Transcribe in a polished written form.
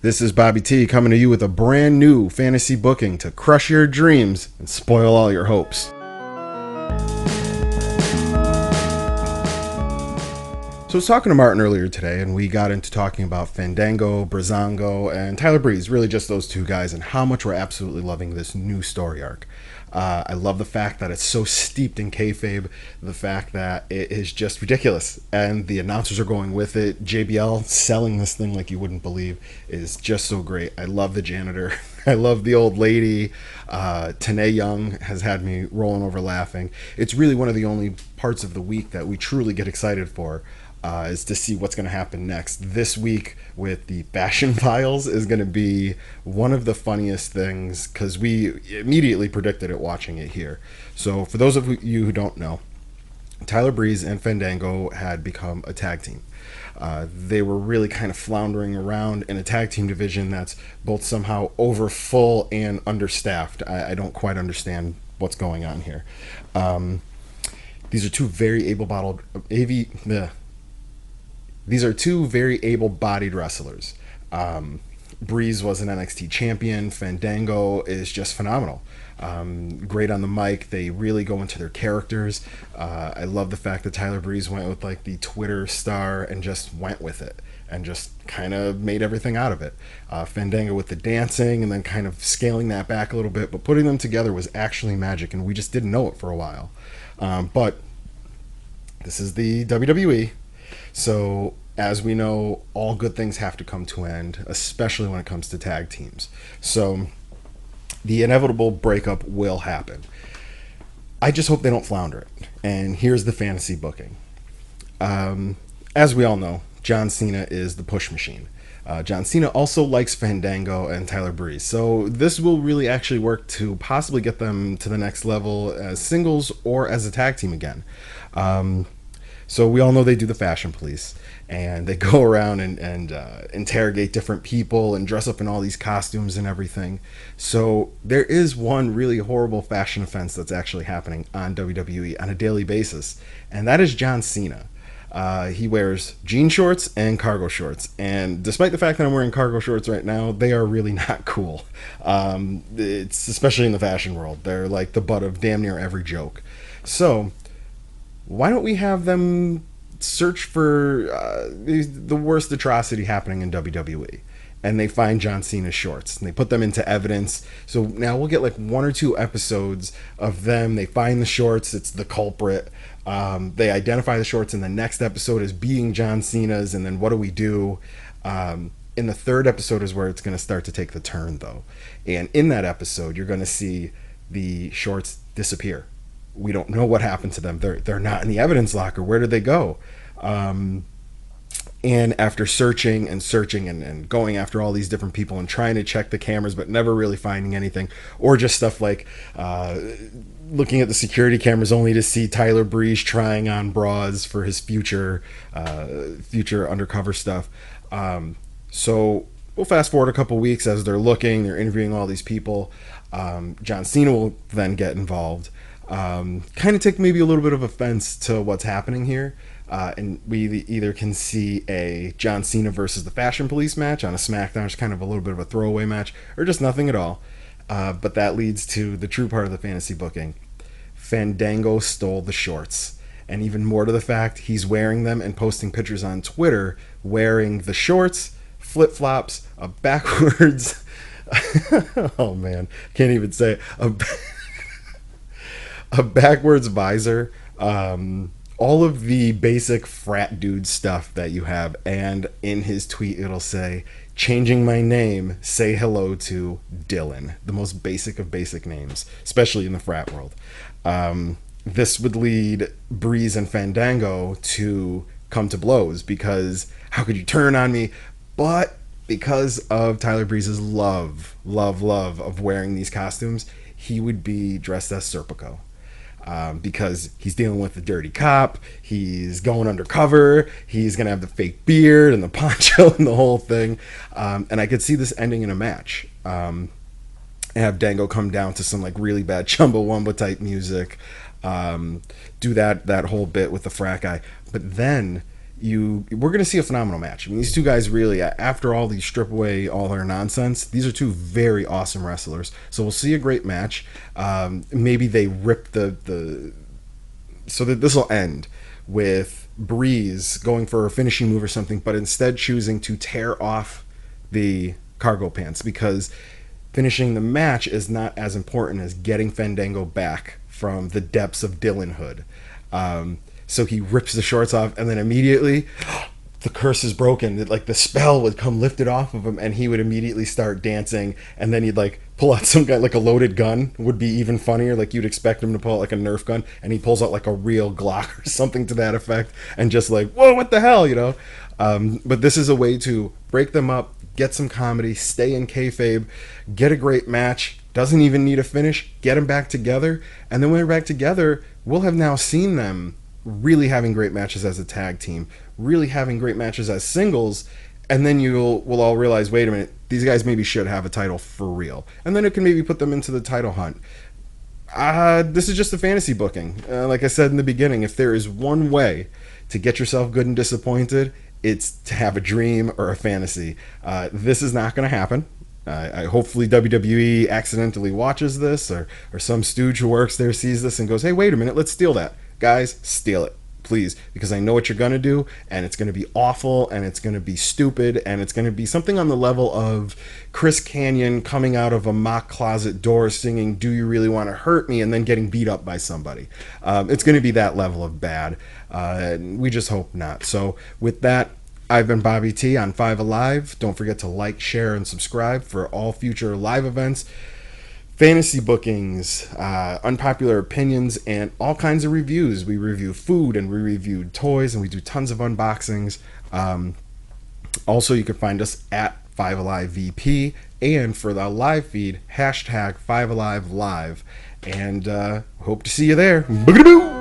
This is Bobby T coming to you with a brand new fantasy booking to crush your dreams and spoil all your hopes. So I was talking to Martin earlier today, and we got into talking about Fandango, Breezango, and Tyler Breeze, really just those two guys, and how much we're absolutely loving this new story arc. I love the fact that it's so steeped in kayfabe, the fact that it is just ridiculous, and the announcers are going with it. JBL selling this thing like you wouldn't believe is just so great. I love the janitor. I love the old lady. Tanae Young has had me rolling over laughing. It's really one of the only parts of the week that we truly get excited for. Is to see what's going to happen next. This week with the Fashion Files is going to be one of the funniest things because we immediately predicted it watching it here. So for those of you who don't know, Tyler Breeze and Fandango had become a tag team. They were really kind of floundering around in a tag team division that's both somehow over full and understaffed. I don't quite understand what's going on here. These are two very able-bodied wrestlers. Breeze was an NXT champion. Fandango is just phenomenal. Great on the mic. They really go into their characters. I love the fact that Tyler Breeze went with like the Twitter star and just went with it and just kind of made everything out of it. Fandango with the dancing and then kind of scaling that back a little bit, but putting them together was actually magic, and we just didn't know it for a while. But this is the WWE. So, as we know, all good things have to come to an end, especially when it comes to tag teams. So, the inevitable breakup will happen. I just hope they don't flounder it. And here's the fantasy booking. As we all know, John Cena is the push machine. John Cena also likes Fandango and Tyler Breeze. So, this will really actually work to possibly get them to the next level as singles or as a tag team again. So we all know they do the fashion police, and they go around and interrogate different people and dress up in all these costumes and everything. So there is one really horrible fashion offense that's actually happening on WWE on a daily basis, and that is John Cena. He wears jean shorts and cargo shorts, and despite the fact that I'm wearing cargo shorts right now, they are really not cool. It's especially in the fashion world. They're like the butt of damn near every joke. So why don't we have them search for the worst atrocity happening in WWE? And they find John Cena's shorts and they put them into evidence. So now we'll get like 1 or 2 episodes of them. They find the shorts. It's the culprit. They identify the shorts in the next episode as being John Cena's. And then what do we do? In the 3rd episode is where it's going to start to take the turn, though. And in that episode, you're going to see the shorts disappear. We don't know what happened to them. They're not in the evidence locker. Where did they go? And after searching and going after all these different people and trying to check the cameras but never really finding anything, or just stuff like looking at the security cameras only to see Tyler Breeze trying on bras for his future undercover stuff. So we'll fast forward a couple weeks as they're interviewing all these people. John Cena will then get involved. Kind of take maybe a little bit of offense to what's happening here, and we either can see a John Cena versus the Fashion Police match on a SmackDown, it's kind of a little bit of a throwaway match, or just nothing at all. But that leads to the true part of the fantasy booking. Fandango stole the shorts, and even more to the fact, he's wearing them and posting pictures on Twitter wearing the shorts, flip-flops, a backwards oh man, can't even say it. A backwards visor, all of the basic frat dude stuff that you have, and in his tweet it'll say, "Changing my name, say hello to Dylan," the most basic of basic names, especially in the frat world. This would lead Breeze and Fandango to come to blows, because how could you turn on me? But because of Tyler Breeze's love of wearing these costumes, he would be dressed as Serpico. Because he's dealing with the dirty cop, he's going undercover, he's going to have the fake beard and the poncho and the whole thing. And I could see this ending in a match. And have Dango come down to some like really bad Chumbawamba type music, do that whole bit with the frat guy. But then we're going to see a phenomenal match. I mean, these two guys really, after all these strip away all their nonsense, these are two very awesome wrestlers. So we'll see a great match. Maybe they rip so that this will end with Breeze going for a finishing move or something, but instead choosing to tear off the cargo pants, because finishing the match is not as important as getting Fandango back from the depths of Dylanhood. So he rips the shorts off, and then immediately the curse is broken. Like the spell would come lifted off of him, and he would immediately start dancing, and then he'd like pull out some guy, like a loaded gun would be even funnier. Like you'd expect him to pull out like a Nerf gun, and he pulls out like a real Glock or something to that effect, and just like, whoa, what the hell, you know? But this is a way to break them up, get some comedy, stay in kayfabe, get a great match. Doesn't even need a finish. Get them back together, and then when they're back together, we'll have now seen them really having great matches as a tag team, really having great matches as singles, and then we'll all realize, wait a minute, these guys maybe should have a title for real, and then it can maybe put them into the title hunt. This is just a fantasy booking. Like I said in the beginning, if there is one way to get yourself good and disappointed, it's to have a dream or a fantasy. This is not going to happen. Hopefully WWE accidentally watches this, or some stooge who works there sees this and goes, hey, wait a minute, let's steal that. Guys, steal it, please, because I know what you're going to do, and it's going to be awful, and it's going to be stupid, and it's going to be something on the level of Chris Kanyon coming out of a mock closet door singing "Do You Really Want to Hurt Me?" and then getting beat up by somebody. It's going to be that level of bad. We just hope not. So with that, I've been Bobby T on 5 Alive. Don't forget to like, share, and subscribe for all future live events, fantasy bookings, unpopular opinions, and all kinds of reviews. We review food, and we review toys, and we do tons of unboxings. Also, you can find us at 5 Alive VP, and for the live feed, hashtag 5 Alive Live. And hope to see you there. Boogity-boo!